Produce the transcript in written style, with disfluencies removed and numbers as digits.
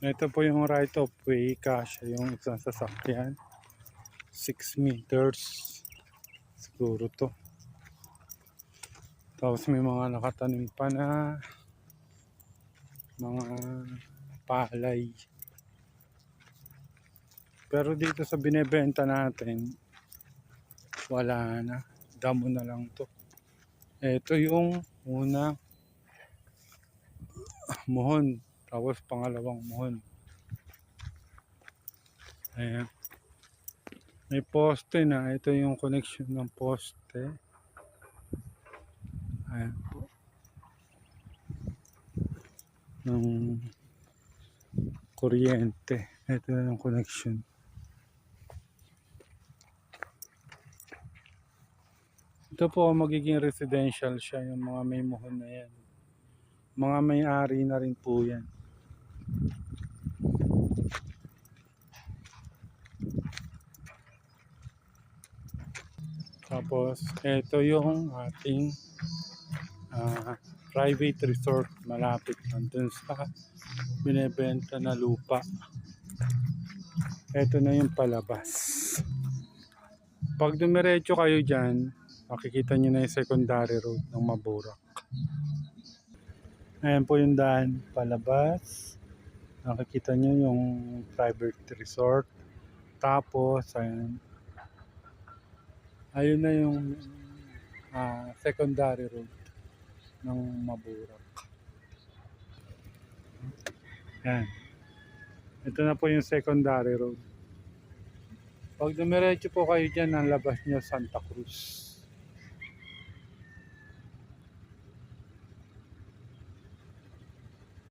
Ito po yung right of way, kasya yung isang sasakyan. 6 meters siguro to. Tapos may mga nakatanim pa na mga palay. Pero dito sa binebenta natin, wala na. Damo na lang to. Ito yung una muhon. Tapos pangalawang muhon. Ayan. May poste na. Ito yung connection ng poste. Ayan po. Ng kuryente. Ito na yung connection. Ito po magiging residential siya. Yung mga may muhon na yan. Mga may-ari na rin po yan. Tapos, ito yung ating private resort malapit nandun sa binebenta na lupa. Ito na yung palabas. Pag dumiretso kayo dyan, makikita nyo na yung secondary road ng Maburak. Ayan po yung daan palabas. Nakikita nyo yung private resort. Tapos, ayun na yung secondary road ng Maburak. Yan. Ito na po yung secondary road. Pag dumiretso po kayo dyan, ang labas nyo Santa Cruz.